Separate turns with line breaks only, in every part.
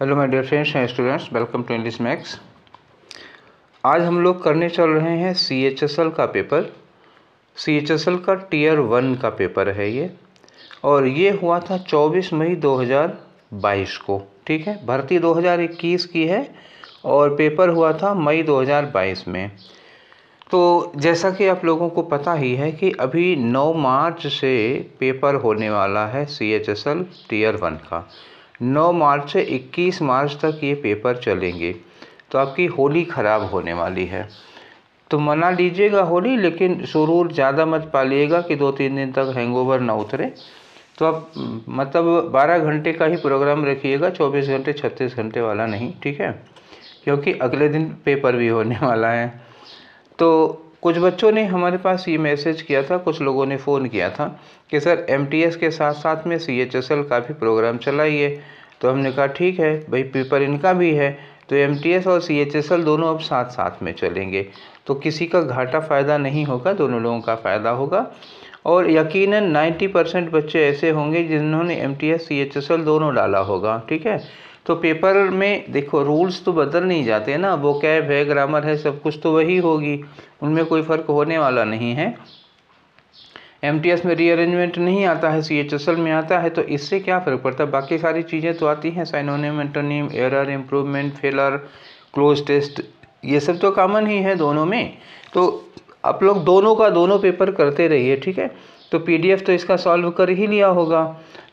Hello my dear friends and students, welcome to English Max. आज हम लोग करने चल रहे हैं CHSL का पेपर। CHSL का टियर 1 का पेपर है ये, और ये हुआ था 24 मई 2022 को। ठीक है, भर्ती 2021 की है और पेपर हुआ था मई 2022 में। तो जैसा कि आप लोगों को पता ही है कि अभी 9 मार्च से पेपर होने वाला है CHSL टियर 1 का। 9 मार्च से 21 मार्च तक ये पेपर चलेंगे, तो आपकी होली ख़राब होने वाली है। तो मना लीजिएगा होली, लेकिन सुरूर ज़्यादा मत पालिएगा कि 2-3 दिन तक हैंगओवर ना उतरे। तो आप मतलब 12 घंटे का ही प्रोग्राम रखिएगा, 24 घंटे 36 घंटे वाला नहीं, ठीक है, क्योंकि अगले दिन पेपर भी होने वाला है। तो कुछ बच्चों ने हमारे पास ये मैसेज किया था, कुछ लोगों ने फ़ोन किया था कि सर MTS के साथ साथ में CHSL का भी प्रोग्राम चलाइए। तो हमने कहा ठीक है भाई, पेपर इनका भी है तो MTS और CHSL दोनों अब साथ साथ में चलेंगे, तो किसी का घाटा फ़ायदा नहीं होगा, दोनों लोगों का फ़ायदा होगा। और यकीनन 90% बच्चे ऐसे होंगे जिन्होंने MTS CHSL दोनों डाला होगा। ठीक है, तो पेपर में देखो रूल्स तो बदल नहीं जाते ना, वो कैब है, ग्रामर है, सब कुछ तो वही होगी, उनमें कोई फ़र्क होने वाला नहीं है। MTS में रीअरेंजमेंट नहीं आता है, CHSL में आता है, तो इससे क्या फ़र्क पड़ता है, बाकी सारी चीज़ें तो आती हैं, synonym, antonym, error, improvement, filler, cloze test, ये सब तो कॉमन ही है दोनों में। तो आप लोग दोनों का दोनों पेपर करते रहिए, ठीक है। तो PDF तो इसका सॉल्व कर ही लिया होगा।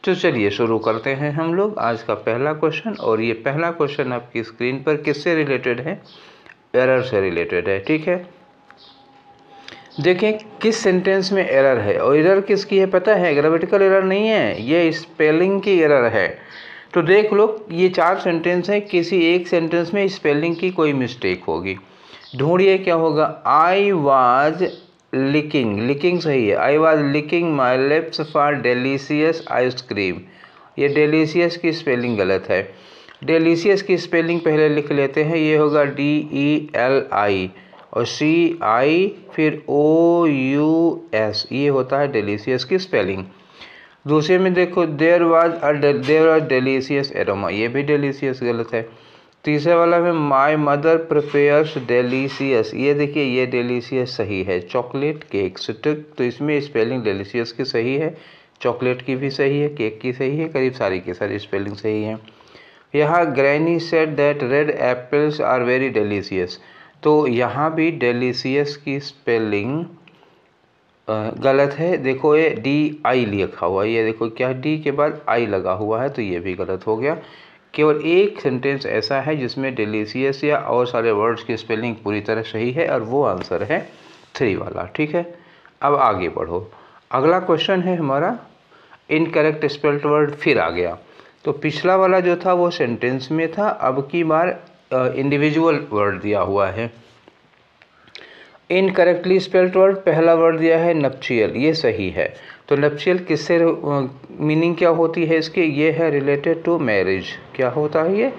तो चलिए शुरू करते हैं हम लोग आज का पहला क्वेश्चन। और ये पहला क्वेश्चन आपकी स्क्रीन पर किससे रिलेटेड है, एरर से रिलेटेड है। ठीक है, देखें किस सेंटेंस में एरर है, और एरर किसकी है पता है, ग्रामेटिकल एरर नहीं है, ये स्पेलिंग की एरर है। तो देख लो, ये 4 सेंटेंस है, किसी एक सेंटेंस में स्पेलिंग की कोई मिस्टेक होगी, ढूंढिए क्या होगा। आई वॉज लिकिंग, लिकिंग सही है, I was licking my lips for delicious ice cream, ये डेलीशियस की स्पेलिंग गलत है। डेलीशियस की स्पेलिंग पहले लिख लेते हैं, ये होगा DELI और CI फिर OUS, ये होता है डेलीशियस की स्पेलिंग। दूसरे में देखो, देयर वाज डेलीशियस एरोमा, ये भी डेलीशियस गलत है। तीसरे वाला में माय मदर प्रिपेयर्स डेलीशियस, ये देखिए ये डेलीशियस सही है, चॉकलेट केक्स, तो इसमें स्पेलिंग डेलीशियस की सही है, चॉकलेट की भी सही है, केक की सही है, करीब सारी की सारी स्पेलिंग सही है। यहाँ granny said that red apples are very delicious, तो यहाँ भी डेलीशियस की स्पेलिंग गलत है। देखो ये DI लिखा हुआ है, ये देखो क्या D के बाद I लगा हुआ है, तो ये भी गलत हो गया। केवल एक सेंटेंस ऐसा है जिसमें डेलीशियस या और सारे वर्ड्स की स्पेलिंग पूरी तरह सही है, और वो आंसर है 3 वाला। ठीक है, अब आगे बढ़ो। अगला क्वेश्चन है हमारा इनकरेक्ट स्पेल्ड वर्ड फिर आ गया। तो पिछला वाला जो था वो सेंटेंस में था, अब की बार इंडिविजुअल वर्ड दिया हुआ है। इनकरेक्टली स्पेल्ड वर्ड, पहला वर्ड दिया है नप्चियल, ये सही है। तो नप्चियल किससे मीनिंग क्या होती है इसकी, ये है रिलेटेड टू मैरिज। क्या होता है ये,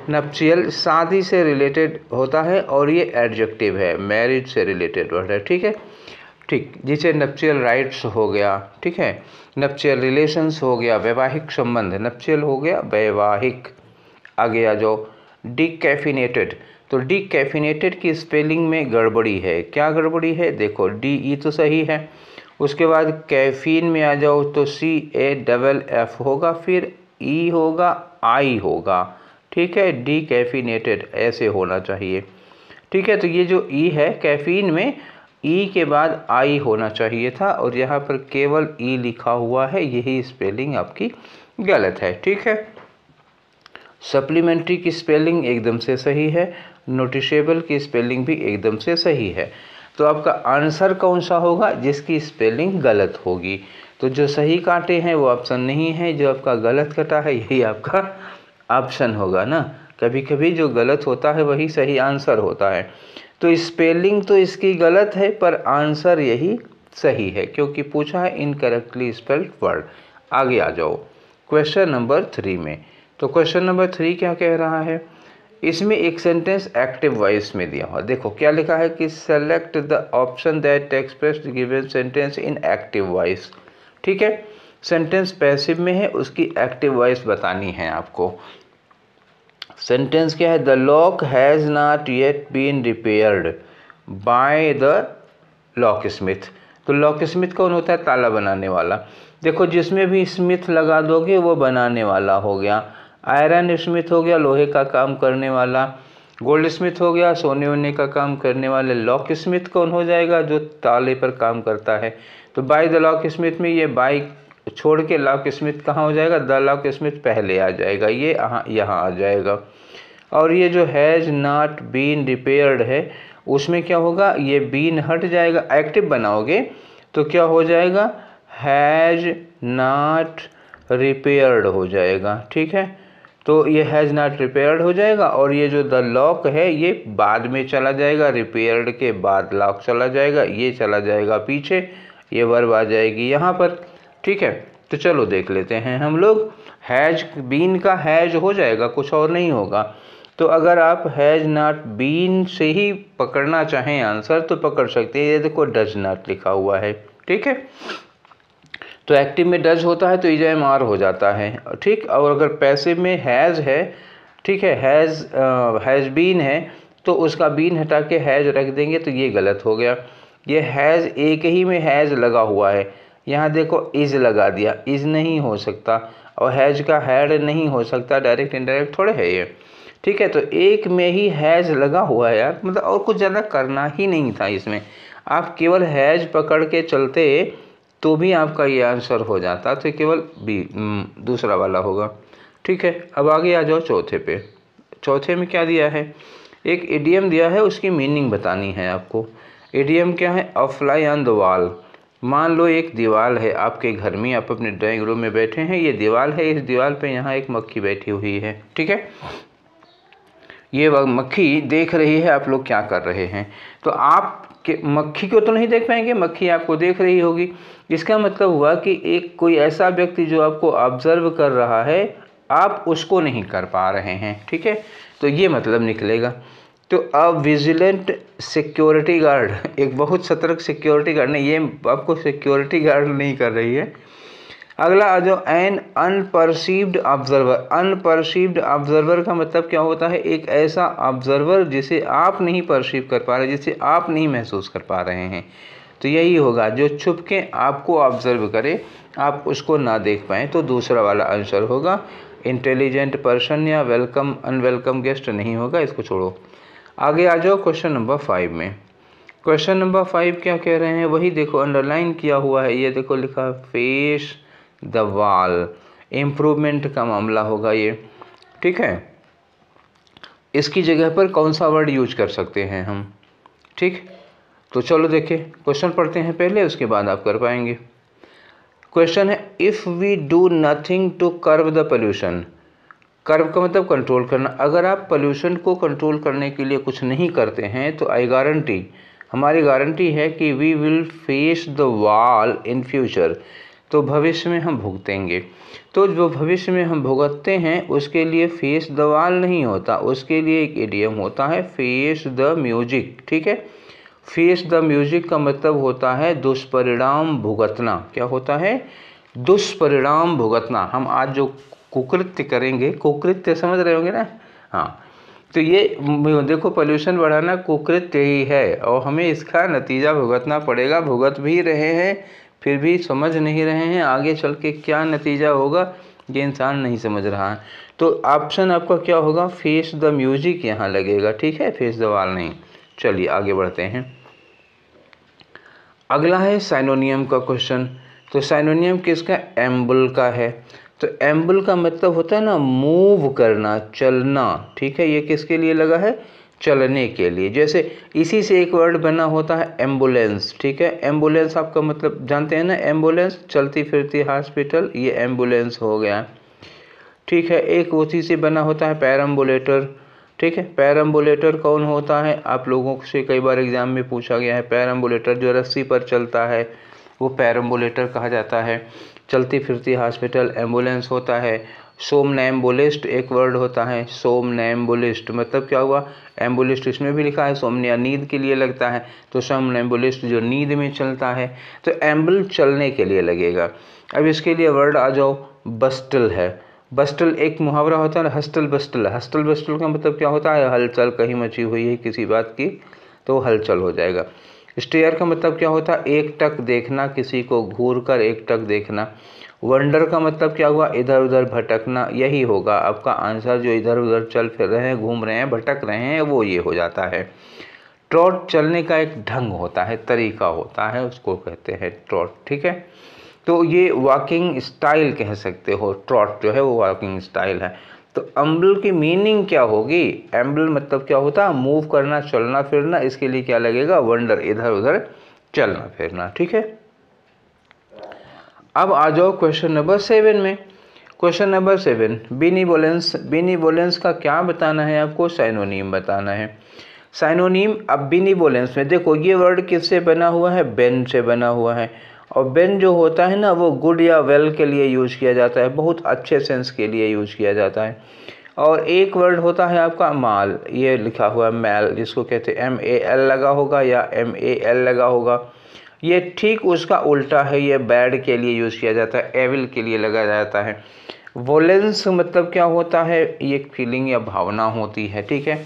नप्चियल शादी से रिलेटेड होता है, और ये एडजेक्टिव है, मैरिज से रिलेटेड वर्ड है। ठीक है, ठीक, जिसे नप्चियल राइट्स हो गया, ठीक है, नप्चियल रिलेशंस हो गया, वैवाहिक संबंध, नप्चियल हो गया वैवाहिक। आगे आ जाओ, डिकैफिनेटेड, तो डिकैफिनेटेड की स्पेलिंग में गड़बड़ी है, क्या गड़बड़ी है, देखो DE तो सही है, उसके बाद कैफीन में आ जाओ तो CAFF होगा, फिर E होगा, I होगा। ठीक है, डिकैफिनेटेड ऐसे होना चाहिए। ठीक है, तो ये जो E है कैफीन में, E के बाद I होना चाहिए था, और यहाँ पर केवल E लिखा हुआ है, यही स्पेलिंग आपकी गलत है। ठीक है, सप्लीमेंट्री की स्पेलिंग एकदम से सही है, नोटिशेबल की स्पेलिंग भी एकदम से सही है। तो आपका आंसर कौन सा होगा, जिसकी स्पेलिंग गलत होगी। तो जो सही काटे हैं वो ऑप्शन नहीं है, जो आपका गलत कटा है यही आपका ऑप्शन होगा ना। कभी कभी जो गलत होता है वही सही आंसर होता है। तो स्पेलिंग तो इसकी गलत है, पर आंसर यही सही है, क्योंकि पूछा है इनकरेक्टली स्पेल्ड वर्ड। आगे आ जाओ क्वेश्चन नंबर 3 में। तो क्वेश्चन नंबर 3 क्या कह रहा है, इसमें एक सेंटेंस एक्टिव वॉइस में दिया हुआ, देखो क्या लिखा है कि select the option that express the given sentence in active voice. ठीक है, सेंटेंस पैसिव में है, उसकी एक्टिव वॉइस बतानी है आपको। सेंटेंस क्या है, the lock has not yet been repaired by the locksmith. तो लॉक स्मिथ कौन होता है, ताला बनाने वाला। देखो जिसमें भी स्मिथ लगा दोगे वो बनाने वाला हो गया। आयरन स्मिथ हो गया लोहे का काम करने वाला, गोल्ड स्मिथ हो गया सोने वोने का काम करने वाले, लॉक स्मिथ कौन हो जाएगा, जो ताले पर काम करता है। तो बाय द लॉक स्मिथ में ये बाय छोड़ के लॉक स्मिथ कहाँ हो जाएगा, द लॉक स्मिथ पहले आ जाएगा, ये यहाँ आ जाएगा। और ये जो हैज़ नॉट बीन रिपेयर्ड है उसमें क्या होगा, ये बीन हट जाएगा, एक्टिव बनाओगे तो क्या हो जाएगा, हैज़ नॉट रिपेयर्ड हो जाएगा। ठीक है, तो ये हैज़ नॉट रिपेयर्ड हो जाएगा और ये जो द लॉक है ये बाद में चला जाएगा, रिपेयर्ड के बाद लॉक चला जाएगा, ये चला जाएगा पीछे, ये वर्ब आ जाएगी यहाँ पर। ठीक है, तो चलो देख लेते हैं हम लोग। हैज बीन का हैज हो जाएगा, कुछ और नहीं होगा। तो अगर आप हैज नॉट बीन से ही पकड़ना चाहें आंसर तो पकड़ सकते हैं। ये देखो डज नॉट लिखा हुआ है। ठीक है, तो एक्टिव में डज होता है तो EJMR हो जाता है। ठीक, और अगर पैसिव में हैज़ है, ठीक है, हैज़ बीन है तो उसका बीन हटा के हैज़ रख देंगे तो ये गलत हो गया। ये हैज़ एक ही में हैज़ लगा हुआ है, यहाँ देखो इज़ लगा दिया, इज़ नहीं हो सकता और हैज़ का हैड नहीं हो सकता, डायरेक्ट इनडायरेक्ट थोड़े है ये। ठीक है, तो एक में ही हैज़ लगा हुआ है यार, मतलब और कुछ ज़्यादा करना ही नहीं था इसमें। आप केवल हैज़ पकड़ के चलते तो भी आपका ये आंसर हो जाता, तो केवल बी दूसरा वाला होगा। ठीक है, अब आगे आ जाओ चौथे पे। चौथे में क्या दिया है, एक इडियम दिया है, उसकी मीनिंग बतानी है आपको। इडियम क्या है, अ फ्लाई ऑन द वॉल। मान लो एक दीवार है आपके घर में, आप अपने ड्राइंग रूम में बैठे हैं, ये दीवार है, इस दीवार पे यहाँ एक मक्खी बैठी हुई है। ठीक है, ये मक्खी देख रही है आप लोग क्या कर रहे हैं, तो आप मक्खी को तो नहीं देख पाएंगे, मक्खी आपको देख रही होगी। इसका मतलब हुआ कि एक कोई ऐसा व्यक्ति जो आपको ऑब्जर्व कर रहा है, आप उसको नहीं कर पा रहे हैं। ठीक है, तो ये मतलब निकलेगा। तो अ विजिलेंट सिक्योरिटी गार्ड, एक बहुत सतर्क सिक्योरिटी गार्ड, नहीं ये आपको सिक्योरिटी गार्ड नहीं कर रही है। अगला आ जाओ, एन अनपरसीव्ड ऑब्जर्वर। अनपरसीव्ड ऑब्जर्वर का मतलब क्या होता है, एक ऐसा ऑब्जर्वर जिसे आप नहीं परसीव कर पा रहे, जिसे आप नहीं महसूस कर पा रहे हैं। तो यही होगा, जो छुप के आपको ऑब्जर्व करे, आप उसको ना देख पाएँ, तो दूसरा वाला आंसर होगा। इंटेलिजेंट पर्सन या वेलकम अनवेलकम गेस्ट नहीं होगा, इसको छोड़ो। आगे आ जाओ क्वेश्चन नंबर 5 में। क्वेश्चन नंबर 5 क्या कह रहे हैं, वही देखो अंडरलाइन किया हुआ है, ये देखो लिखा है फेस द वॉल। इम्प्रूवमेंट का मामला होगा ये। ठीक है, इसकी जगह पर कौन सा वर्ड यूज कर सकते हैं हम। ठीक, तो चलो देखिए क्वेश्चन पढ़ते हैं पहले, उसके बाद आप कर पाएंगे। क्वेश्चन है, if we do nothing to curb the pollution. Curb का मतलब कंट्रोल करना। अगर आप पोल्यूशन को कंट्रोल करने के लिए कुछ नहीं करते हैं तो आई गारंटी, हमारी गारंटी है कि we will face the wall in future. तो भविष्य में हम भुगतेंगे। तो जो भविष्य में हम भुगतते हैं उसके लिए फेस द वॉल नहीं होता, उसके लिए एक इडियम होता है फेस द म्यूजिक। ठीक है, फेस द म्यूजिक का मतलब होता है दुष्परिणाम भुगतना। क्या होता है, दुष्परिणाम भुगतना। हम आज जो कुकृत्य करेंगे, कुकृत्य समझ रहे होंगे ना, हाँ, तो ये देखो पोल्यूशन बढ़ाना कुकृत्य ही है और हमें इसका नतीजा भुगतना पड़ेगा। भुगत भी रहे हैं फिर भी समझ नहीं रहे हैं, आगे चल के क्या नतीजा होगा ये इंसान नहीं समझ रहा है। तो ऑप्शन आपका क्या होगा, फेस द म्यूजिक यहाँ लगेगा। ठीक है, फेस द वॉल नहीं। चलिए आगे बढ़ते हैं। अगला है साइनोनियम का क्वेश्चन। तो साइनोनियम किसका, एम्बल का है। तो एम्बल का मतलब होता है ना मूव करना, चलना। ठीक है, ये किसके लिए लगा है, चलने के लिए। जैसे इसी से एक वर्ड बना होता है एम्बुलेंस। ठीक है, एम्बुलेंस आपका मतलब जानते हैं ना, एम्बुलेंस चलती फिरती हॉस्पिटल, ये एम्बुलेंस हो गया। ठीक है, एक उसी से बना होता है पैराम्बुलेटर। ठीक है, पैराम्बुलेटर कौन होता है, आप लोगों से कई बार एग्जाम में पूछा गया है। पैराम्बुलेटर जो रस्सी पर चलता है वो पैराम्बुलेटर कहा जाता है। चलती फिरती हॉस्पिटल एम्बुलेंस होता है। सोमनैम्बुलिस्ट एक वर्ड होता है, सोमनैम्बुलिस्ट मतलब क्या हुआ, एम्बुलिस्ट इसमें भी लिखा है, सोमनिया नींद के लिए लगता है, तो सोमनैम्बुलिस्ट जो नींद में चलता है। तो एम्बल चलने के लिए लगेगा। अब इसके लिए वर्ड आ जाओ, बस्टल है। बस्टल एक मुहावरा होता है, हस्टल बस्टल। हस्टल बस्टल का मतलब क्या होता है, हलचल कहीं मची हुई है किसी बात की तो हलचल हो जाएगा। स्टेयर का मतलब क्या होता है, एक टक देखना, किसी को घूर कर एक टक देखना। वंडर का मतलब क्या हुआ, इधर उधर भटकना। यही होगा आपका आंसर, जो इधर उधर चल फिर रहे हैं, घूम रहे हैं, भटक रहे हैं, वो ये हो जाता है। ट्रॉट चलने का एक ढंग होता है, तरीका होता है, उसको कहते हैं ट्रॉट। ठीक है, तो ये वॉकिंग स्टाइल कह सकते हो, ट्रॉट जो है वो वॉकिंग स्टाइल है। तो अम्बल की मीनिंग क्या होगी, एम्बल मतलब क्या होता है, मूव करना, चलना फिरना। इसके लिए क्या लगेगा, वंडर, इधर उधर चलना फिरना। ठीक है, अब आ जाओ क्वेश्चन नंबर 7 में। Question number 7, बेनिवोलेंस। बेनिवोलेंस का क्या बताना है आपको, साइनोनिम बताना है। साइनोनिम, अब बेनिवोलेंस में देखो ये वर्ड किससे बना हुआ है, बेन से बना हुआ है। और बेन जो होता है ना, वो गुड या वेल के लिए यूज किया जाता है, बहुत अच्छे सेंस के लिए यूज किया जाता है। और एक वर्ड होता है आपका माल, ये लिखा हुआ है मैल, जिसको कहते हैं MAL लगा होगा या MAL लगा होगा, ये ठीक उसका उल्टा है, ये बैड के लिए यूज किया जाता है, एविल के लिए लगा जाता है। वोलेंस मतलब क्या होता है, ये एक फीलिंग या भावना होती है। ठीक है,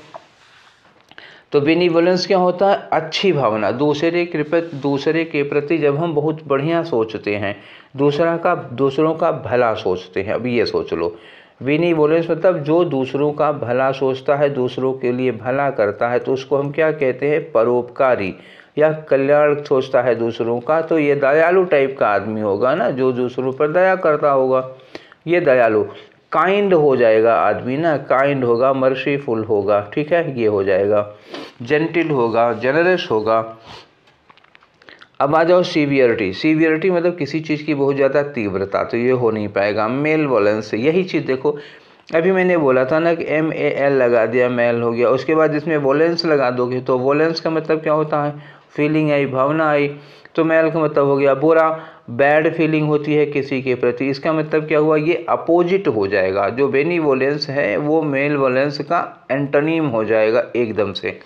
तो बेनिवोलेंस क्या होता है, अच्छी भावना, दूसरे के प्रति जब हम बहुत बढ़िया सोचते हैं, दूसरों का भला सोचते हैं। अभी ये सोच लो, बेनिवोलेंस मतलब जो दूसरों का भला सोचता है, दूसरों के लिए भला करता है, तो उसको हम क्या कहते हैं, परोपकारी या कल्याण सोचता है दूसरों का। तो ये दयालु टाइप का आदमी होगा ना, जो दूसरों पर दया करता होगा, ये दयालु। काइंड हो जाएगा आदमी ना, काइंड होगा, मर्सीफुल होगा। ठीक है, ये हो जाएगा। जेंटिल होगा, जेनरस होगा। अब आ जाओ सीवियरिटी। सीवियरिटी मतलब किसी चीज़ की बहुत ज़्यादा तीव्रता, तो ये हो नहीं पाएगा। मेल वोलेंस, यही चीज़ देखो, अभी मैंने बोला था ना कि MAL लगा दिया, मेल हो गया, उसके बाद इसमें वोलेंस लगा दोगे तो वोलेंस का मतलब क्या होता है, फीलिंग आई, भावना आई। तो मेल का मतलब हो गया बुरा, बैड फीलिंग होती है किसी के प्रति, इसका मतलब क्या हुआ, ये अपोजिट हो जाएगा। जो बेनिवोलेंस है वो मेल वोलेंस का एंटोनिम हो जाएगा एकदम से।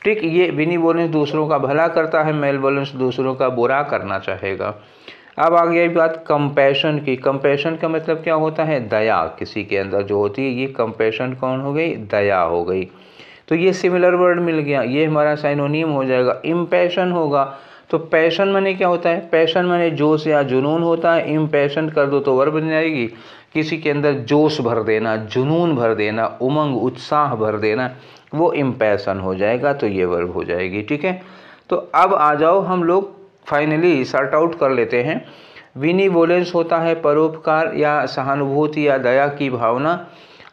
ठीक, ये बेनिवोलेंस दूसरों का भला करता है, मेल वोलेंस दूसरों का बुरा करना चाहेगा। अब आ गई बात कंपैशन की। कंपैशन का मतलब क्या होता है, दया किसी के अंदर जो होती है, ये कंपैशन कौन हो गई, दया हो गई। तो ये सिमिलर वर्ड मिल गया, ये हमारा साइनोनिम हो जाएगा। इम्पैशन होगा, तो पैशन माने क्या होता है, पैशन माने जोश या जुनून होता है। इम्पैशन कर दो तो वर्ब बन जाएगी, किसी के अंदर जोश भर देना, जुनून भर देना, उमंग उत्साह भर देना, वो इम्पैशन हो जाएगा, तो ये वर्ब हो जाएगी। ठीक है, तो अब आ जाओ हम लोग फाइनली सॉर्ट आउट कर लेते हैं। बेनिवोलेंस होता है परोपकार या सहानुभूति या दया की भावना,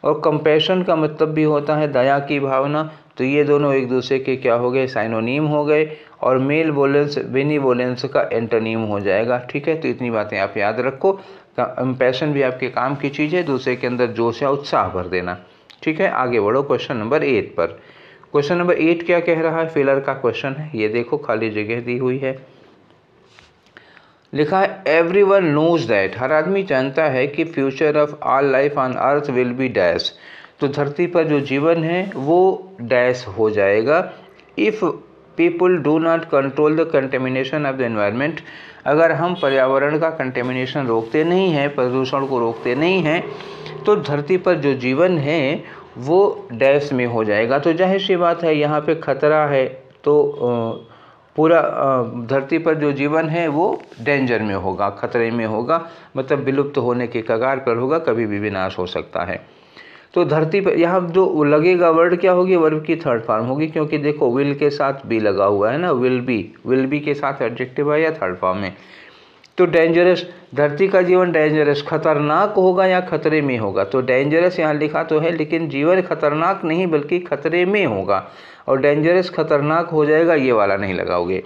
और कंपैशन का मतलब भी होता है दया की भावना। तो ये दोनों एक दूसरे के क्या हो गए, साइनोनिम हो गए, और मेल वोलेंस बेनिवोलेंस का एंटोनिम हो जाएगा। ठीक है, तो इतनी बातें आप याद रखो। कंपैशन भी आपके काम की चीज़ है, दूसरे के अंदर जोश या उत्साह भर देना। ठीक है, आगे बढ़ो क्वेश्चन नंबर 8 पर। क्वेश्चन नंबर 8 क्या कह रहा है, फिलर का क्वेश्चन है, ये देखो खाली जगह दी हुई है, लिखा है एवरीवन नोज दैट, हर आदमी जानता है कि future of all life on earth will be dash, तो धरती पर जो जीवन है वो डैश हो जाएगा। If people do not control the contamination of the environment, अगर हम पर्यावरण का कंटेमिनेशन रोकते नहीं हैं, प्रदूषण को रोकते नहीं हैं, तो धरती पर जो जीवन है वो डैश में हो जाएगा। तो जाहिर सी बात है, यहाँ पे खतरा है, तो पूरा धरती पर जो जीवन है वो डेंजर में होगा, खतरे में होगा, मतलब विलुप्त होने के कगार पर होगा, कभी भी विनाश हो सकता है। तो धरती पर यहाँ जो लगेगा वर्ड क्या होगी, वर्ब की थर्ड फॉर्म होगी, क्योंकि देखो विल के साथ बी लगा हुआ है ना, विल बी के साथ एडजेक्टिव है या थर्ड फॉर्म में। तो डेंजरस, धरती का जीवन डेंजरस, खतरनाक होगा या खतरे में होगा। तो डेंजरस यहाँ लिखा तो है, लेकिन जीवन खतरनाक नहीं बल्कि खतरे में होगा, और डेंजरस खतरनाक हो जाएगा, ये वाला नहीं लगाओगे।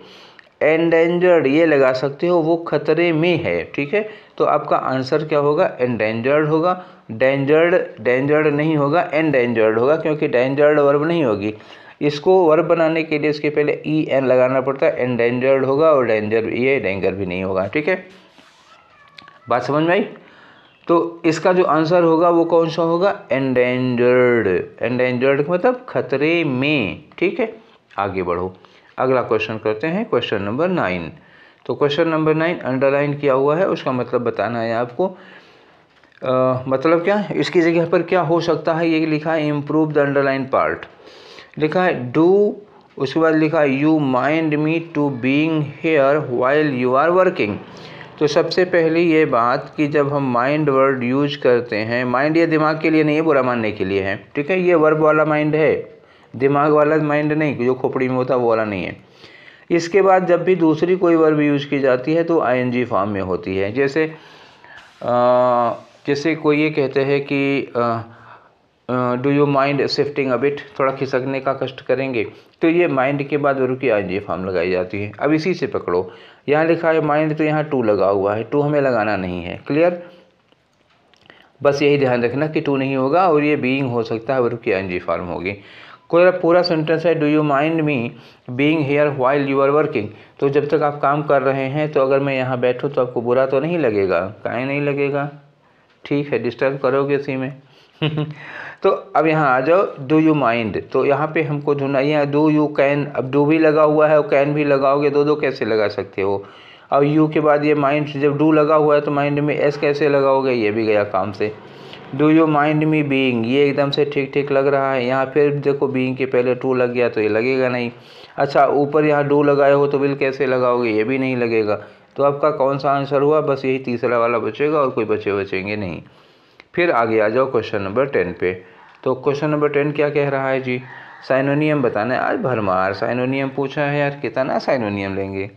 एंडेंजर्ड ये लगा सकते हो, वो खतरे में है। ठीक है, तो आपका आंसर क्या होगा, एंडेंजर्ड होगा। डेंजर्ड नहीं होगा, एंडेंजर्ड होगा, क्योंकि डेंजर्ड वर्ब नहीं होगी। इसको वर्ब बनाने के लिए इसके पहले EN लगाना पड़ता है, एंडेंजर्ड होगा, और डेंजर भी नहीं होगा। ठीक है, बात समझ में आई। तो इसका जो आंसर होगा वो कौन सा होगा, एंडेंजर्ड। एंडेंजर्ड मतलब खतरे में। ठीक है, आगे बढ़ो, अगला क्वेश्चन करते हैं, क्वेश्चन नंबर 9। तो क्वेश्चन नंबर 9 अंडरलाइन किया हुआ है, उसका मतलब बताना है आपको। मतलब क्या, इसकी जगह पर क्या हो सकता है, ये लिखा है इम्प्रूव द अंडरलाइन पार्ट, लिखा है डू, उसके बाद लिखा है you mind me to being here while you are working. तो सबसे पहली ये बात कि जब हम माइंड वर्ड यूज करते हैं, माइंड ये दिमाग के लिए नहीं है, बुरा मानने के लिए है, ठीक है, ये वर्ब वाला माइंड है, दिमाग वाला माइंड नहीं, जो खोपड़ी में होता है वो वाला नहीं है। इसके बाद जब भी दूसरी कोई वर्ब यूज की जाती है तो आईएनजी फॉर्म में होती है। जैसे कोई ये कहते हैं कि do you mind shifting a bit, थोड़ा खिसकने का कष्ट करेंगे, तो ये माइंड के बाद वर्ब की आईएनजी फॉर्म लगाई जाती है। अब इसी से पकड़ो, यहाँ लिखा है माइंड, तो यहाँ टू लगा हुआ है, टू हमें लगाना नहीं है, क्लियर। बस यही ध्यान रखना कि टू नहीं होगा और ये बीइंग हो सकता है, वर्ब की आईएनजी फॉर्म होगी। कोई पूरा सेंटेंस है do you mind me being here while you are working, तो जब तक आप काम कर रहे हैं तो अगर मैं यहाँ बैठूँ तो आपको बुरा तो नहीं लगेगा, काहे नहीं लगेगा, ठीक है, डिस्टर्ब करोगे इसी में तो अब यहाँ आ जाओ, डू यू माइंड, तो यहाँ पे हमको ढूंढना, यहाँ डू यू कैन, अब डू भी लगा हुआ है और कैन भी लगाओगे, दो कैसे लगा सकते हो। अब यू के बाद ये माइंड, जब डू लगा हुआ है तो माइंड में एस कैसे लगाओगे, ये भी गया काम से। Do you mind me being, ये एकदम से ठीक ठीक लग रहा है, यहाँ फिर देखो बीइंग के पहले टू लग गया तो ये लगेगा नहीं। अच्छा, ऊपर यहाँ डू लगाए हो तो विल कैसे लगाओगे, ये भी नहीं लगेगा। तो आपका कौन सा आंसर हुआ, बस यही तीसरा वाला बचेगा और कोई बचेंगे नहीं। फिर आगे आ जाओ क्वेश्चन नंबर 10 पे। तो क्वेश्चन नंबर 10 क्या कह रहा है जी, साइनोनियम बताना है। आज भरमार साइनोनियम पूछा है यार, कितना साइनोनियम लेंगे।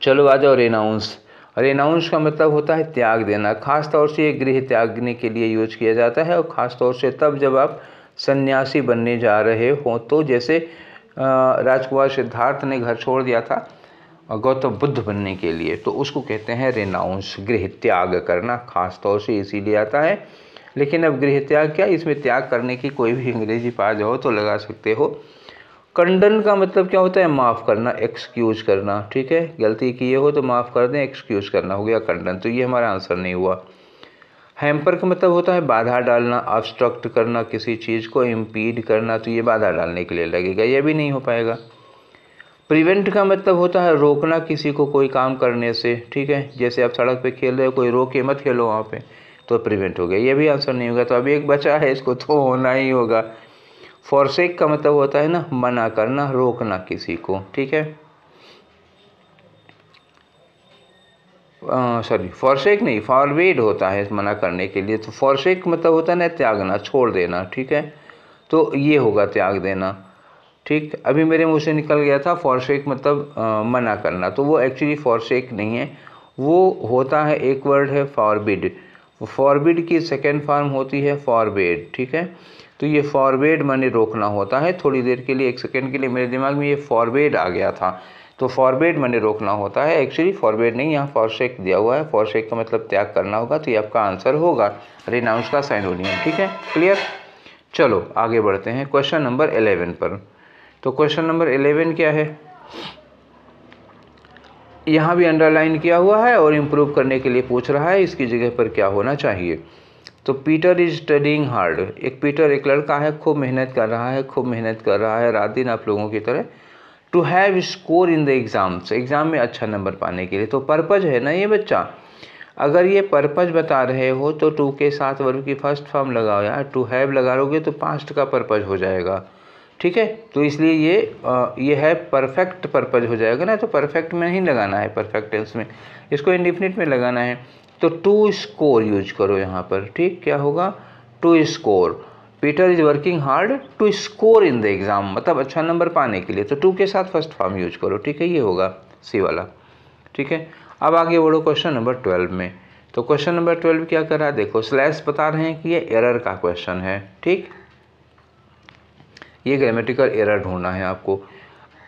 चलो आ जाओ रेनाउंस। रेनाउंस का मतलब होता है त्याग देना, खास तौर से ये गृह त्यागने के लिए यूज किया जाता है और ख़ास तौर से तब जब आप सन्यासी बनने जा रहे हो। तो जैसे राजकुमार सिद्धार्थ ने घर छोड़ दिया था गौतम बुद्ध बनने के लिए, तो उसको कहते हैं रेनाउंस, गृह त्याग करना, खास तौर से इसीलिए आता है। लेकिन अब गृह त्याग क्या, इसमें त्याग करने की कोई भी अंग्रेजी पा जाओ तो लगा सकते हो। कंडन का मतलब क्या होता है, माफ़ करना, एक्सक्यूज करना, ठीक है, गलती किए हो तो माफ़ कर दें, एक्सक्यूज करना हो गया कंडन, तो ये हमारा आंसर नहीं हुआ। हैम्पर का मतलब होता है बाधा डालना, ऑब्स्ट्रक्ट करना, किसी चीज़ को इम्पीड करना, तो ये बाधा डालने के लिए लगेगा, ये भी नहीं हो पाएगा। प्रिवेंट का मतलब होता है रोकना किसी को कोई काम करने से, ठीक है, जैसे आप सड़क पे खेल रहे हो, कोई रोक के मत खेलो वहाँ पे, तो प्रिवेंट हो गया, ये भी आंसर नहीं होगा। तो अभी एक बचा है, इसको तो होना ही होगा। फॉरसेक का मतलब होता है ना मना करना, रोकना किसी को, ठीक है, सॉरी फॉरसेक नहीं, फॉरवेड होता है मना करने के लिए। तो फॉरसेक मतलब होता है ना त्यागना, छोड़ देना, ठीक है, तो ये होगा त्याग देना, ठीक। अभी मेरे मुंह से निकल गया था फॉरसेक मतलब मना करना, तो वो एक्चुअली फॉरसेक नहीं है, वो होता है एक वर्ड है फॉरबिड, फॉरबिड की सेकेंड फॉर्म होती है फॉरबेड, ठीक है। तो ये फॉरवेड माने रोकना होता है। थोड़ी देर के लिए, एक सेकंड के लिए मेरे दिमाग में ये फॉरवेड आ गया था, तो फॉरवेड माने रोकना होता है, एक्चुअली फॉरवेड नहीं, यहाँ फॉरसेक दिया हुआ है, फॉरसेक का मतलब त्याग करना होगा, तो ये आपका आंसर होगा रेनाउंस का साइनोनियम, ठीक है, क्लियर। चलो आगे बढ़ते हैं क्वेश्चन नंबर 11 पर। तो क्वेश्चन नंबर 11 क्या है, यहाँ भी अंडरलाइन किया हुआ है और इम्प्रूव करने के लिए पूछ रहा है इसकी जगह पर क्या होना चाहिए। तो पीटर इज स्टडिंग हार्ड, एक लड़का है, खूब मेहनत कर रहा है रात दिन आप लोगों की तरह, to have score in the exams, exam में अच्छा नंबर पाने के लिए। तो पर्पज है ना ये बच्चा, अगर ये पर्पज बता रहे हो तो टू के साथ वर्ब की फर्स्ट फॉर्म लगाओ यार, टू हैव लगाओगे तो पास्ट का पर्पज हो जाएगा, ठीक है। तो इसलिए ये है परफेक्ट पर्पज हो जाएगा ना, तो परफेक्ट में नहीं लगाना है, परफेक्ट टेंस में, इसको इंडिफिनिट में लगाना है। तो टू स्कोर यूज करो यहाँ पर, ठीक, क्या होगा, to score, Peter is working hard to score in the exam, मतलब अच्छा नंबर पाने के लिए, तो टू के साथ फर्स्ट फॉर्म यूज करो, ठीक है, ये होगा सी वाला, ठीक है। अब आगे बढ़ो क्वेश्चन नंबर 12 में। तो क्वेश्चन नंबर 12 क्या कर रहा है, देखो स्लैश बता रहे हैं कि ये एरर का क्वेश्चन है, ठीक, ये ग्रामेटिकल एरर ढूंढना है आपको।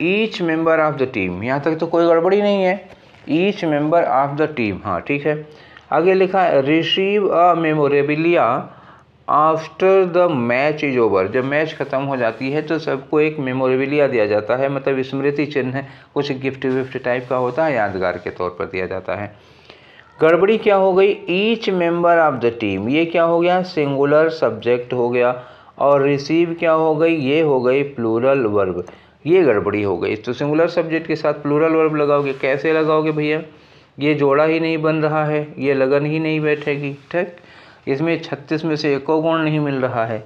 Each member of the team, यहाँ तक तो कोई गड़बड़ी नहीं है, each member of the team, हाँ ठीक है। आगे लिखा है receive a memorabilia after the match is over, जब मैच ख़त्म हो जाती है तो सबको एक मेमोरेबिलिया दिया जाता है, मतलब स्मृति चिन्ह है, कुछ गिफ्ट विफ्ट टाइप का होता है, यादगार के तौर पर दिया जाता है। गड़बड़ी क्या हो गई, each member of the team, ये क्या हो गया, सिंगुलर सब्जेक्ट हो गया, और रिसीव क्या हो गई, ये हो गई प्लूरल वर्ब, ये गड़बड़ी हो गई। तो सिंगुलर सब्जेक्ट के साथ प्लूरल वर्ब लगाओगे, कैसे लगाओगे भैया, ये जोड़ा ही नहीं बन रहा है, ये लगन ही नहीं बैठेगी। ठीक, इसमें 36 में से एको गुण नहीं मिल रहा है,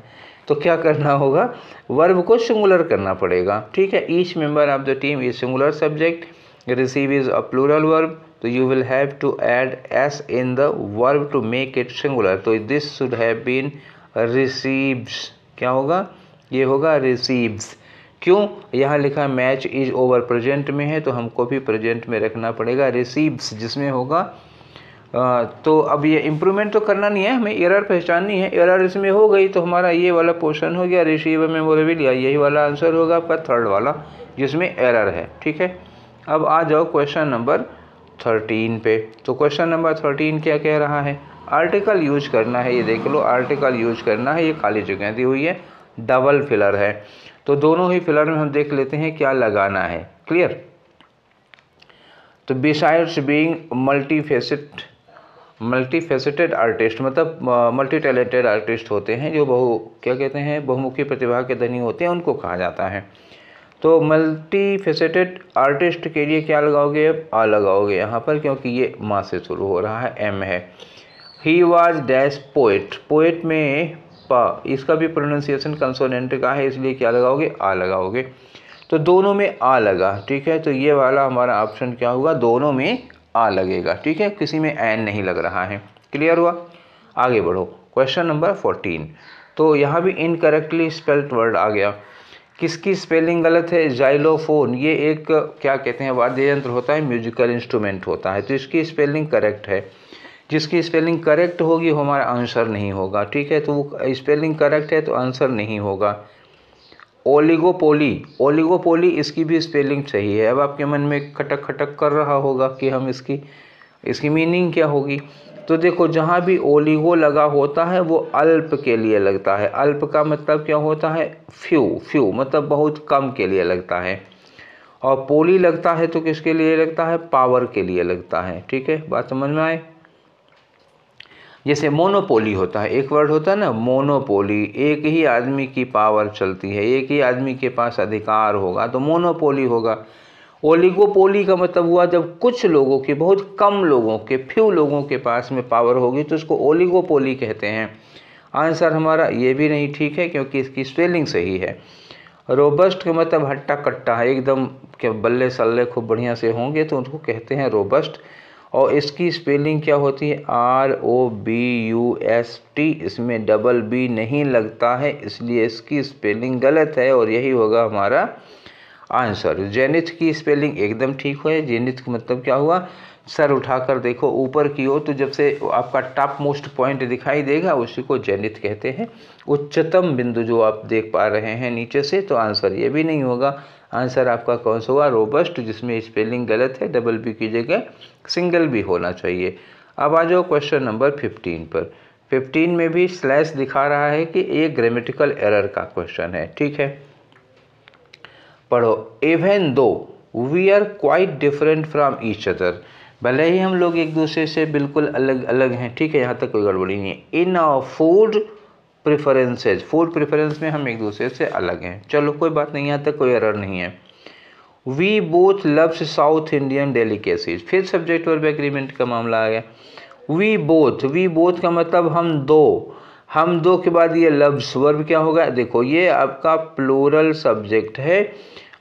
तो क्या करना होगा, वर्ब को सिंगुलर करना पड़ेगा। ठीक है, each member of the team is singular subject, receive is a plural verb, तो you will have to add S in the verb to make it singular. तो this should have been receives, क्या होगा, ये होगा receives. क्यों, यहाँ लिखा match is over present में है, तो हमको भी प्रेजेंट में रखना पड़ेगा रिसीव्स जिसमें होगा। तो अब ये इम्प्रूवमेंट तो करना नहीं है, हमें एरर पहचाननी है। एरर इसमें हो गई तो हमारा ये वाला पोर्शन हो गया, रिसीव में बोले भी लिया, यही वाला आंसर होगा आपका थर्ड वाला जिसमें एरर है। ठीक है, अब आ जाओ क्वेश्चन नंबर 13 पे। तो क्वेश्चन नंबर 13 क्या कह रहा है, आर्टिकल यूज करना है। ये देख लो, आर्टिकल यूज करना है, ये खाली जगह दी हुई है, डबल फिलर है। तो दोनों ही फिलर में हम देख लेते हैं क्या लगाना है। क्लियर, तो बिसाइड्स बीइंग मल्टीफेसेटेड आर्टिस्ट, मतलब मल्टी टैलेंटेड आर्टिस्ट होते हैं जो क्या कहते हैं, बहुमुखी प्रतिभा के धनी होते हैं, उनको कहा जाता है। तो मल्टीफेसेटेड आर्टिस्ट के लिए क्या लगाओगे, आ लगाओगे यहाँ पर, क्योंकि ये माँ से शुरू हो रहा है, एम है। He was dash poet, poet में पा, इसका भी प्रोनाउंसिएशन कंसोनेंट का है, इसलिए क्या लगाओगे, आ लगाओगे। तो दोनों में आ लगा। ठीक है, तो ये वाला हमारा ऑप्शन क्या होगा, दोनों में आ लगेगा। ठीक है, किसी में एन नहीं लग रहा है। क्लियर हुआ, आगे बढ़ो। क्वेश्चन नंबर 14, तो यहाँ भी इनकरेक्टली स्पेल्ड वर्ड आ गया। किसकी स्पेलिंग गलत है, जाइलोफोन, ये एक क्या कहते हैं, वाद्य यंत्र होता है, म्यूजिकल इंस्ट्रूमेंट होता है, तो इसकी स्पेलिंग करेक्ट है। जिसकी स्पेलिंग करेक्ट होगी वो हमारा आंसर नहीं होगा। ठीक है, तो वो स्पेलिंग करेक्ट है तो आंसर नहीं होगा। ओलिगोपोली, ओलिगोपोली इसकी भी स्पेलिंग सही है। अब आपके मन में खटक खटक कर रहा होगा कि हम इसकी मीनिंग क्या होगी। तो देखो, जहाँ भी ओलिगो लगा होता है वो अल्प के लिए लगता है। अल्प का मतलब क्या होता है, फ्यू मतलब बहुत कम के लिए लगता है। और पोली लगता है तो किसके लिए लगता है, पावर के लिए लगता है। ठीक है, बात समझ में आए। जैसे मोनोपोली होता है, एक वर्ड होता है ना मोनोपोली, एक ही आदमी की पावर चलती है, एक ही आदमी के पास अधिकार होगा, तो मोनोपोली होगा। ओलिगोपोली का मतलब हुआ जब कुछ लोगों के, बहुत कम लोगों के, फ्यू लोगों के पास में पावर होगी, तो उसको ओलिगोपोली कहते हैं। आंसर हमारा ये भी नहीं ठीक है, क्योंकि इसकी स्पेलिंग सही है। रोबस्ट का मतलब हट्टा कट्टा है, एकदम के बल्ले सल्ले खूब बढ़िया से होंगे तो उनको कहते हैं रोबस्ट। और इसकी स्पेलिंग क्या होती है, ROBUST, इसमें डबल बी नहीं लगता है, इसलिए इसकी स्पेलिंग गलत है और यही होगा हमारा आंसर। जेनिथ की स्पेलिंग एकदम ठीक है। जेनिथ का मतलब क्या हुआ, सर उठाकर देखो ऊपर की ओर, तो जब से आपका टॉप मोस्ट पॉइंट दिखाई देगा उसी को जेनिथ कहते हैं, उच्चतम बिंदु जो आप देख पा रहे हैं नीचे से। तो आंसर ये भी नहीं होगा। आंसर आपका कौन सा हुआ, रोबस्ट, जिसमें स्पेलिंग गलत है, डबल बी की जगह सिंगल बी होना चाहिए। अब आ जाओ क्वेश्चन नंबर 15 पर। 15 में भी स्लैश दिखा रहा है कि एक ग्रामेटिकल एरर का क्वेश्चन है। ठीक है, पढ़ो। Even though we are quite different from each other, भले ही हम लोग एक दूसरे से बिल्कुल अलग अलग हैं। ठीक है, यहाँ तक कोई गड़बड़ी नहीं है। इन फूड प्रेफरेंसेज, फूड प्रेफरेंस में हम एक दूसरे से अलग हैं। चलो कोई बात नहीं, यहाँ तक कोई एरर नहीं है। We both loves South Indian delicacies, फिर सब्जेक्ट वर्ब एग्रीमेंट का मामला आ गया। वी बोथ का मतलब हम दो के बाद ये लव्स वर्ब क्या होगा, देखो ये आपका प्लूरल सब्जेक्ट है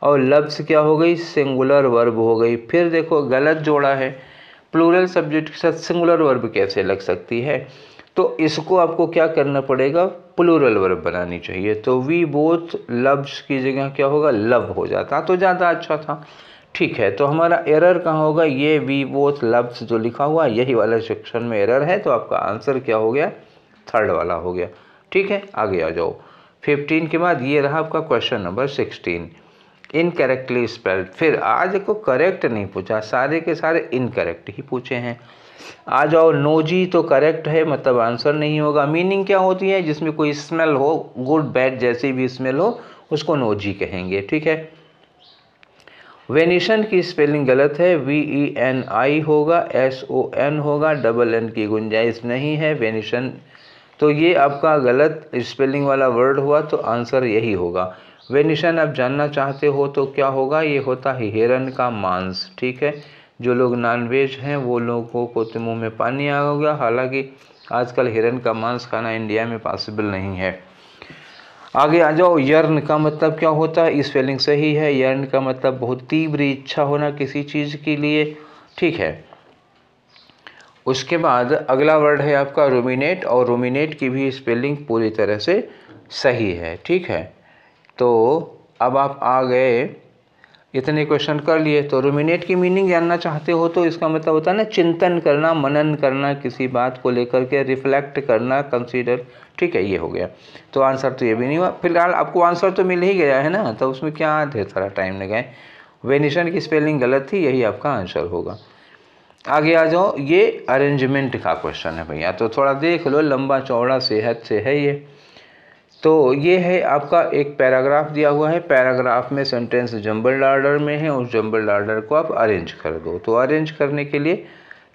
और लव्स क्या हो गई, सिंगुलर वर्ब हो गई। फिर देखो गलत जोड़ा है, प्लूरल सब्जेक्ट के साथ सिंगुलर वर्ब कैसे लग सकती है, तो इसको आपको क्या करना पड़ेगा, प्लूरल वर्ब बनानी चाहिए। तो वी बोथ लव्स की जगह क्या होगा, लव हो जाता तो ज़्यादा अच्छा था। ठीक है, तो हमारा एरर कहाँ होगा, ये वी बोथ लव्स जो लिखा हुआ यही वाला सेक्शन में एरर है, तो आपका आंसर क्या हो गया, थर्ड वाला हो गया। ठीक है, आगे आ जाओ। 15 के बाद ये रहा आपका क्वेश्चन नंबर 16, इनकरेक्टली स्पेल्ड। फिर आज को करेक्ट नहीं पूछा, सारे के सारे इनकरेक्ट ही पूछे हैं। आ जाओ, नोजी तो करेक्ट है, मतलब आंसर नहीं होगा। मीनिंग क्या होती है, जिसमें कोई स्मेल हो, गुड बैड जैसी भी स्मेल हो उसको नोजी कहेंगे। ठीक है, वेनिशन की स्पेलिंग गलत है, VENI होगा, SON होगा, डबल N की गुंजाइश नहीं है, वेनिशन। तो ये आपका गलत स्पेलिंग वाला वर्ड हुआ, तो आंसर यही होगा। वेनिशन आप जानना चाहते हो तो क्या होगा, ये होता है हिरन का मांस। ठीक है, जो लोग नॉनवेज हैं वो लोगों को तो मुँह में पानी आ गया। हालांकि आजकल हिरन का मांस खाना इंडिया में पॉसिबल नहीं है। आगे आ जाओ। यर्न का मतलब क्या होता है? स्पेलिंग सही है। यर्न का मतलब बहुत तीव्र इच्छा होना किसी चीज़ के लिए, ठीक है। उसके बाद अगला वर्ड है आपका रूमिनेट, और रूमिनेट की भी स्पेलिंग पूरी तरह से सही है, ठीक है। तो अब आप आ गए, इतने क्वेश्चन कर लिए। तो रूमिनेट की मीनिंग जानना चाहते हो तो इसका मतलब होता है ना चिंतन करना, मनन करना, किसी बात को लेकर के रिफ्लेक्ट करना, कंसीडर, ठीक है। ये हो गया। तो आंसर तो ये भी नहीं हुआ। फिलहाल आपको आंसर तो मिल ही गया है ना, तो उसमें क्या थे सारा टाइम लगाए। वेनिशन की स्पेलिंग गलत थी, यही आपका आंसर होगा। आगे आ जाओ। ये अरेंजमेंट का क्वेश्चन है भैया, तो थोड़ा देख लो, लंबा चौड़ा सेहत से है ये। तो ये है आपका एक पैराग्राफ दिया हुआ है। पैराग्राफ में सेंटेंस जंबल्ड ऑर्डर में है, उस जंबल्ड ऑर्डर को आप अरेंज कर दो। तो अरेंज करने के लिए,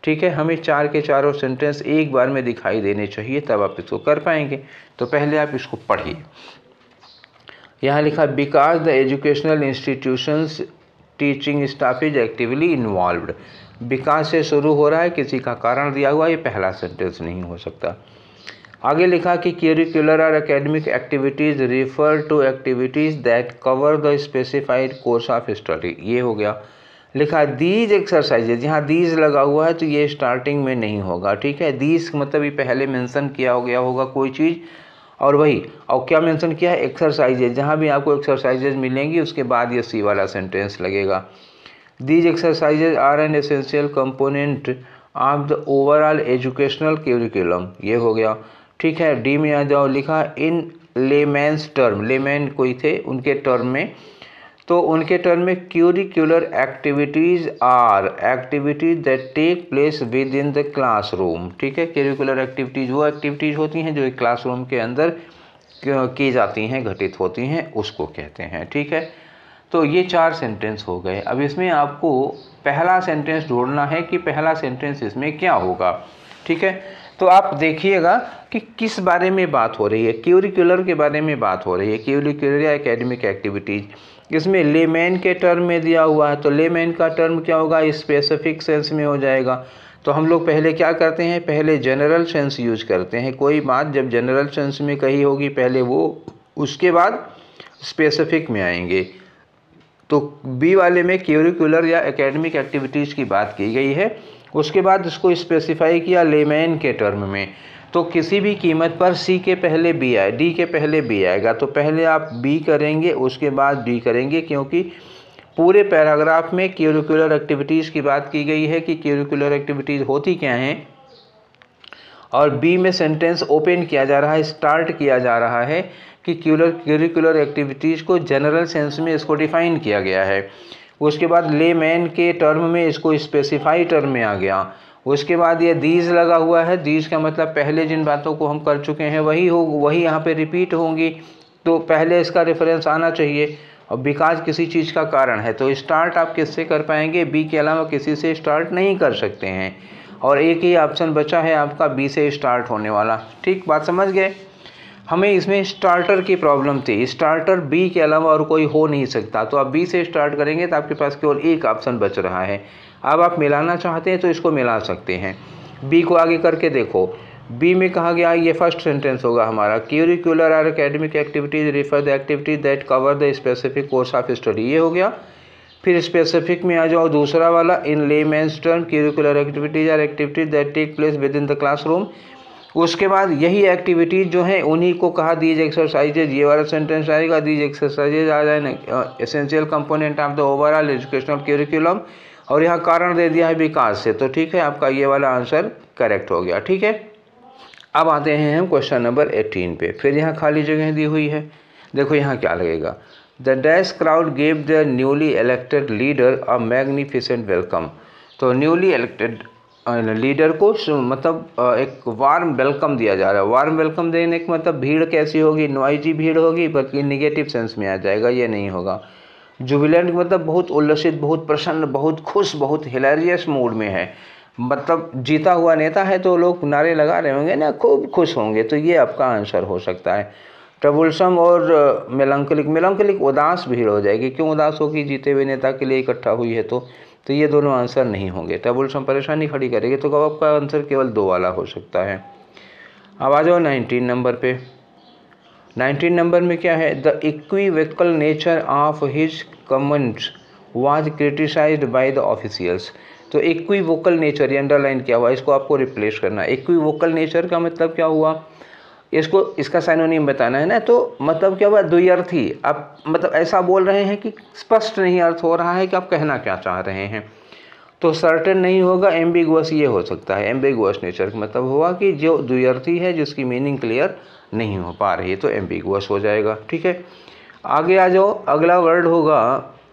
ठीक है, हमें चार के चारों सेंटेंस एक बार में दिखाई देने चाहिए, तब आप इसको कर पाएंगे। तो पहले आप इसको पढ़िए। यहाँ लिखा because the educational institutions teaching staff is actively involved. Because से शुरू हो रहा है, किसी का कारण दिया हुआ, ये पहला सेंटेंस नहीं हो सकता। आगे लिखा कि करिकुलर और academic activities refer to activities that cover the specified course of study. ये हो गया। लिखा दीज एक्सरसाइजेज, यहाँ दीज लगा हुआ है तो ये स्टार्टिंग में नहीं होगा, ठीक है। दीज मतलब ये पहले मेंशन किया गया होगा कोई चीज़, और वही, और क्या मेंशन किया है? एक्सरसाइजेज। जहाँ भी आपको एक्सरसाइजेज मिलेंगी उसके बाद ये सी वाला सेंटेंस लगेगा। These exercises are an essential component of the overall educational curriculum. ये हो गया, ठीक है। डी में आ जाओ। लिखा इन लेमैन्स टर्म, लेमैन कोई थे उनके टर्म में, तो उनके टर्म में curricular activities are activities that take place within the classroom, ठीक है। करिकुलर एक्टिविटीज़ वो एक्टिविटीज़ होती हैं जो क्लासरूम के अंदर की जाती हैं, घटित होती हैं, उसको कहते हैं, ठीक है। तो ये चार सेंटेंस हो गए। अब इसमें आपको पहला सेंटेंस ढूंढना है कि पहला सेंटेंस इसमें क्या होगा, ठीक है। तो आप देखिएगा कि किस बारे में बात हो रही है। करिकुलर के बारे में बात हो रही है, करिकुलर या एकेडमिक एक्टिविटीज़। इसमें लेमैन के टर्म में दिया हुआ है, तो लेमैन का टर्म क्या होगा? स्पेसिफिक सेंस में हो जाएगा। तो हम लोग पहले क्या करते हैं? पहले जनरल सेंस यूज करते हैं। कोई बात जब जनरल सेंस में कही होगी पहले वो, उसके बाद स्पेसिफिक में आएंगे। तो बी वाले में करिकुलर या एकेडमिक एक्टिविटीज़ की बात की गई है, उसके बाद इसको स्पेसिफाई किया लेमैन के टर्म में। तो किसी भी कीमत पर सी के पहले बी आए, डी के पहले बी आएगा, तो पहले आप बी करेंगे उसके बाद डी करेंगे, क्योंकि पूरे पैराग्राफ में करिकुलर एक्टिविटीज़ की बात की गई है कि करिकुलर एक्टिविटीज़ होती क्या हैं, और बी में सेंटेंस ओपन किया जा रहा है, स्टार्ट किया जा रहा है कि करिकुलर एक्टिविटीज़ को जनरल सेंस में इसको डिफाइन किया गया है। उसके बाद लेमैन के टर्म में इसको स्पेसिफाई टर्म में आ गया। उसके बाद ये दीज लगा हुआ है, दीज का मतलब पहले जिन बातों को हम कर चुके हैं वही यहाँ पे रिपीट होंगी, तो पहले इसका रेफरेंस आना चाहिए। और बिकॉज किसी चीज़ का कारण है, तो स्टार्ट आप किससे कर पाएंगे? बी के अलावा किसी से स्टार्ट नहीं कर सकते हैं, और एक ही ऑप्शन बचा है आपका बी से स्टार्ट होने वाला। ठीक बात समझ गए? हमें इसमें स्टार्टर की प्रॉब्लम थी, स्टार्टर बी के अलावा और कोई हो नहीं सकता, तो आप बी से स्टार्ट करेंगे तो आपके पास केवल एक ऑप्शन बच रहा है। अब आप मिलाना चाहते हैं तो इसको मिला सकते हैं। बी को आगे करके देखो। बी में कहा गया, ये फर्स्ट सेंटेंस होगा हमारा, करिकुलर और academic activities refer the activities that cover the specific course of study. ये हो गया। फिर स्पेसिफिक में आ जाओ, दूसरा वाला, in layman's term curricular activities are activities that take place within the classroom. उसके बाद यही एक्टिविटीज जो हैं उन्हीं को कहा दीज एक्सरसाइजेज, ये वाला सेंटेंस आएगा, दीज एक्सरसाइजेज आ जाए essential component of the overall educational curriculum, और यहाँ कारण दे दिया है विकास से, तो ठीक है, आपका ये वाला आंसर करेक्ट हो गया। ठीक है, अब आते हैं हम क्वेश्चन नंबर 18 पे। फिर यहाँ खाली जगह दी हुई है, देखो यहाँ क्या लगेगा, the dash crowd gave the newly elected leader a magnificent welcome. तो न्यूली इलेक्टेड लीडर को मतलब एक वार्म वेलकम दिया जा रहा है। वार्म वेलकम देने का मतलब भीड़ कैसी होगी? नॉइजी भीड़ होगी, बल्कि निगेटिव सेंस में आ जाएगा, ये नहीं होगा। जुबिलेंट मतलब बहुत उल्लसित, बहुत प्रसन्न, बहुत खुश, बहुत हिलेरियस मूड में है, मतलब जीता हुआ नेता है तो लोग नारे लगा रहे होंगे ना, खूब खुश होंगे, तो ये आपका आंसर हो सकता है। ट्रबुलसम और मेलंकलिक, मेलंकलिक उदास भीड़ हो जाएगी, क्यों उदास होगी? जीते हुए नेता के लिए इकट्ठा हुई है तो तो ये दोनों आंसर नहीं होंगे। ट्रबल सम परेशानी खड़ी करेगी, तो आपका आंसर केवल 2 वाला हो सकता है। अब आ जाओ 19 नंबर पे। 19 नंबर में क्या है, the equivocal nature of his comments was criticised by the officials. तो इक्विवोकल नेचर, ये अंडरलाइन किया हुआ, इसको आपको रिप्लेस करना है। इक्विवोकल नेचर का मतलब क्या हुआ, इसको इसका साइनोनिम बताना है ना। तो मतलब क्या हुआ, द्विअर्थी। आप मतलब ऐसा बोल रहे हैं कि स्पष्ट नहीं अर्थ हो रहा है कि आप कहना क्या चाह रहे हैं। तो सर्टेन नहीं होगा, एम्बिगुअस ये हो सकता है। एम्बिगुअस नेचर का मतलब हुआ कि जो द्विअर्थी है, जिसकी मीनिंग क्लियर नहीं हो पा रही है, तो एम्बिगुअस हो जाएगा। ठीक है, आगे आ जाओ। अगला वर्ड होगा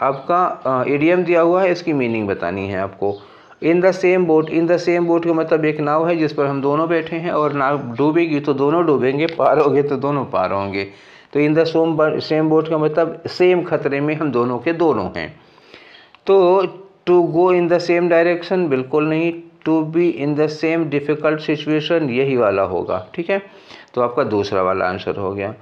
आपका इडियम दिया हुआ है, इसकी मीनिंग बतानी है आपको। इन the same boat, in the same boat का मतलब एक नाव है जिस पर हम दोनों बैठे हैं, और नाव डूबेगी तो दोनों डूबेंगे, पार होगे तो दोनों पार होंगे। तो इन द सेम बोट का मतलब सेम खतरे में हम दोनों के दोनों हैं। तो to go in the same direction बिल्कुल नहीं, to be in the same difficult situation यही वाला होगा। ठीक है, तो आपका दूसरा वाला आंसर हो गया।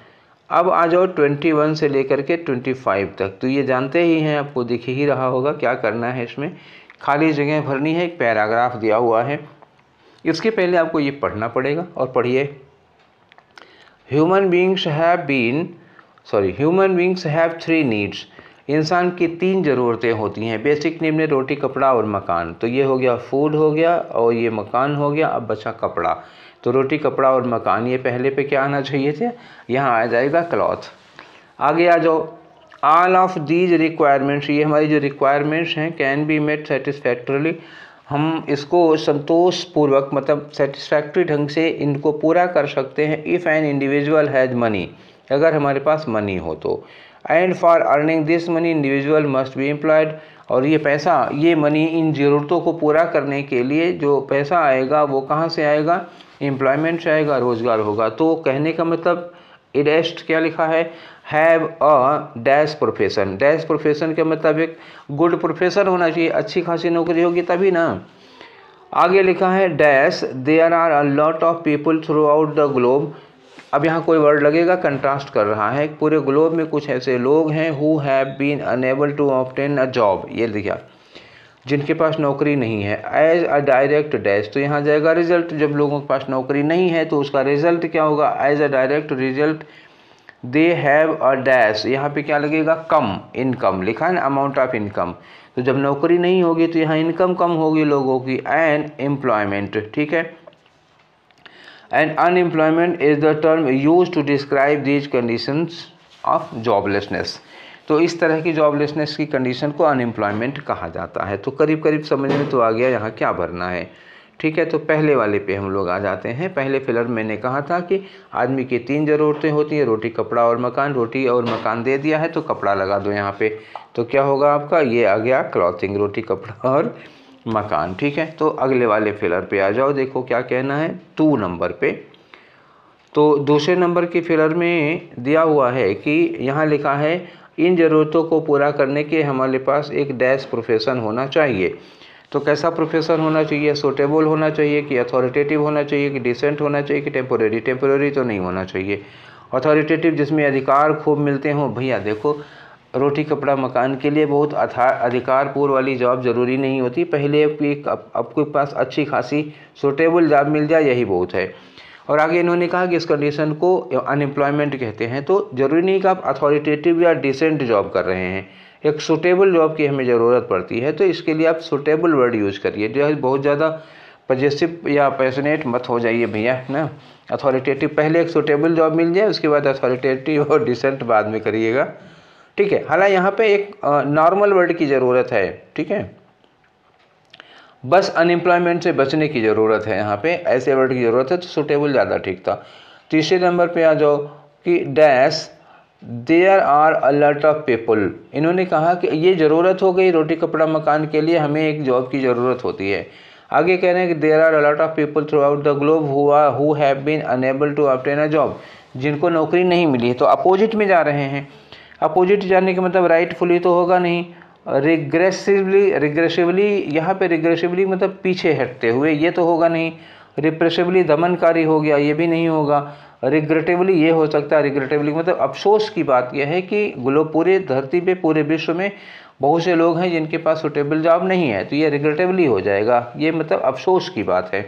अब आ जाओ 21 से लेकर के 25 तक। तो ये जानते ही हैं, आपको दिख ही रहा होगा क्या करना है। इसमें खाली जगह भरनी है, एक पैराग्राफ दिया हुआ है। इसके पहले आपको ये पढ़ना पड़ेगा, और पढ़िए। Human beings have 3 needs. इंसान की 3 ज़रूरतें होती हैं। बेसिक नीड में रोटी, कपड़ा और मकान। तो ये हो गया फूड हो गया, और ये मकान हो गया। अब बचा कपड़ा। तो रोटी, कपड़ा और मकान, ये पहले पे क्या आना चाहिए थे, यहाँ आ जाएगा क्लॉथ। आगे आ जाओ। ऑल ऑफ दीज रिक्वायरमेंट्स, ये हमारी जो रिक्वायरमेंट्स हैं, कैन बी मेट सेटिस्फैक्टरली। हम इसको संतोषपूर्वक मतलब सेटिस्फैक्ट्री ढंग से इनको पूरा कर सकते हैं। If an individual has money, अगर हमारे पास मनी हो तो। And for earning this money individual must be employed. और ये पैसा, ये मनी, इन ज़रूरतों को पूरा करने के लिए जो पैसा आएगा वो कहाँ से आएगा, एम्प्लॉयमेंट से आएगा, रोज़गार होगा। तो कहने का मतलब इडेस्ट क्या लिखा है, have a dash profession. Dash profession का मतलब एक गुड प्रोफेशन होना चाहिए, अच्छी खासी नौकरी होगी तभी ना। आगे लिखा है dash there are a lot of people throughout the globe. अब यहाँ कोई वर्ड लगेगा, कंट्रास्ट कर रहा है। पूरे ग्लोब में कुछ ऐसे लोग हैं who have been unable to obtain a job, ये लिखा, जिनके पास नौकरी नहीं है। एज अ डायरेक्ट डैश, तो यहाँ जाएगा रिजल्ट। जब लोगों के पास नौकरी नहीं है तो उसका रिजल्ट क्या होगा, as a direct result they have a dash. यहाँ पे क्या लगेगा, कम इनकम लिखा है ना, अमाउंट ऑफ इनकम। तो जब नौकरी नहीं होगी तो यहाँ इनकम कम होगी लोगों की। एंड एम्प्लॉयमेंट, ठीक है, and unemployment is the term use to describe these conditions of joblessness. तो इस तरह की जॉबलेसनेस की कंडीशन को अनएम्प्लॉयमेंट कहा जाता है। तो करीब करीब समझ में तो आ गया यहाँ क्या भरना है। ठीक है, तो पहले वाले पे हम लोग आ जाते हैं। पहले फिलर मैंने कहा था कि आदमी की 3 ज़रूरतें होती हैं, रोटी, कपड़ा और मकान। रोटी और मकान दे दिया है तो कपड़ा लगा दो यहाँ पे, तो क्या होगा आपका, ये आ गया क्लॉथिंग, रोटी, कपड़ा और मकान। ठीक है, तो अगले वाले फिलर पे आ जाओ। देखो क्या कहना है 2 नंबर पे। तो दूसरे नंबर की फिलर में दिया हुआ है कि यहाँ लिखा है इन ज़रूरतों को पूरा करने के हमारे पास एक डैश प्रोफेशन होना चाहिए। तो कैसा प्रोफेशन होना चाहिए, सूटेबल होना चाहिए कि अथॉरिटेटिव होना चाहिए कि डिसेंट होना चाहिए कि टेम्पोरेरी। टेम्पोरेरी तो नहीं होना चाहिए, अथॉरिटेटिव जिसमें अधिकार खूब मिलते हों। भैया देखो, रोटी, कपड़ा, मकान के लिए बहुत अधिकारपूर्ण वाली जॉब ज़रूरी नहीं होती। पहले आपके पास अच्छी खासी सूटेबल जॉब मिल जाए, यही बहुत है। और आगे इन्होंने कहा कि इस कंडीशन को अनएम्प्लॉयमेंट कहते हैं। तो ज़रूरी नहीं कि आप अथॉरिटेटिव या डिसेंट जॉब कर रहे हैं, एक सूटेबल जॉब की हमें ज़रूरत पड़ती है। तो इसके लिए आप सूटेबल वर्ड यूज़ करिए, जो है बहुत ज़्यादा पजेसिव या पैशनेट मत हो जाइए भैया ना। अथॉरिटेटिव पहले एक सूटेबल जॉब मिल जाए, उसके बाद अथॉरिटेटिव और डिसेंट बाद में करिएगा। ठीक है, हालांकि यहाँ पे एक नॉर्मल वर्ड की ज़रूरत है। ठीक है, बस अनएम्प्लॉयमेंट से बचने की ज़रूरत है, यहाँ पे ऐसे वर्ड की ज़रूरत है। तो सूटेबल ज़्यादा ठीक था। तीसरे नंबर पे आ जाओ कि dash there are a lot of people. इन्होंने कहा कि ये ज़रूरत हो गई रोटी, कपड़ा, मकान के लिए हमें एक जॉब की ज़रूरत होती है। आगे कह रहे हैं कि there are a lot of people throughout the globe who have been unable to obtain a job, जिनको नौकरी नहीं मिली है। तो अपोजिट में जा रहे हैं। अपोजिट जाने का मतलब राइटफुली तो होगा नहीं, रिग्रेसिवली। यहाँ पे रिग्रेसिवली मतलब पीछे हटते हुए, ये तो होगा नहीं। रिप्रेसिवली दमनकारी हो गया, ये भी नहीं होगा। रिग्रेटिवली ये हो सकता है, रिग्रेटिवली मतलब अफसोस की बात यह है कि पूरे धरती पे पूरे विश्व में बहुत से लोग हैं जिनके पास सुटेबल जॉब नहीं है, तो ये रिग्रेटिवली हो जाएगा, ये मतलब अफसोस की बात है,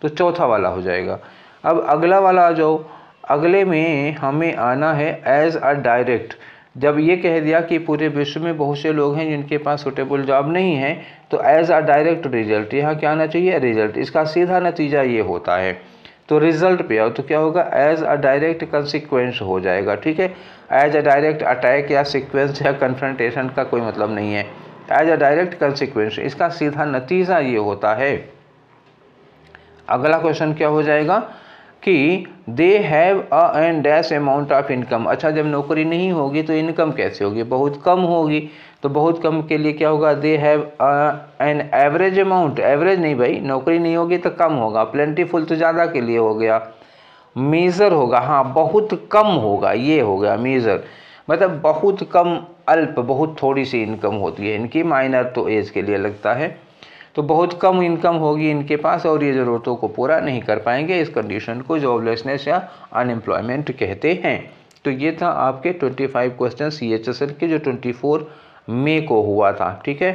तो चौथा वाला हो जाएगा। अब अगला वाला आ जाओ, अगले में हमें आना है एज अ डायरेक्ट। जब ये कह दिया कि पूरे विश्व में बहुत से लोग हैं जिनके पास सुटेबल जॉब नहीं है, तो एज अ डायरेक्ट रिजल्ट यहाँ क्या आना चाहिए, रिजल्ट, इसका सीधा नतीजा ये होता है। तो रिजल्ट पे आओ तो क्या होगा, एज अ डायरेक्ट कंसिक्वेंस हो जाएगा, ठीक है। एज अ डायरेक्ट अटैक या सिक्वेंस या कन्फ्रंटेशन का कोई मतलब नहीं है, एज अ डायरेक्ट कंसिक्वेंस, इसका सीधा नतीजा ये होता है। अगला क्वेश्चन क्या हो जाएगा कि दे have a and dash amount of income. अच्छा, जब नौकरी नहीं होगी तो इनकम कैसे होगी, बहुत कम होगी, तो बहुत कम के लिए क्या होगा, they have an average amount, average नहीं भाई, नौकरी नहीं होगी तो कम होगा, प्लेंटीफुल तो ज़्यादा के लिए हो गया, मीज़र होगा, हाँ बहुत कम होगा, ये हो गया मीज़र, मतलब बहुत कम, अल्प, बहुत थोड़ी सी इनकम होती है इनकी, माइनर तो एज के लिए लगता है, तो बहुत कम इनकम होगी इनके पास और ये ज़रूरतों को पूरा नहीं कर पाएंगे। इस कंडीशन को जॉबलेसनेस या अनएम्प्लॉयमेंट कहते हैं। तो ये था आपके 25 क्वेश्चन CHSL के, जो 24 मई को हुआ था, ठीक है।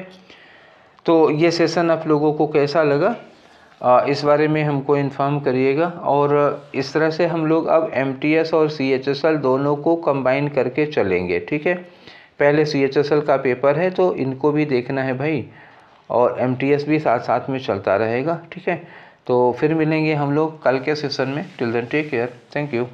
तो ये सेशन आप लोगों को कैसा लगा, इस बारे में हमको इन्फॉर्म करिएगा। और इस तरह से हम लोग अब MTS और CHSL दोनों को कंबाइन करके चलेंगे, ठीक है। पहले CHSL का पेपर है तो इनको भी देखना है भाई, और MTS भी साथ साथ में चलता रहेगा, ठीक है। तो फिर मिलेंगे हम लोग कल के सेशन में। Till then take care, thank you.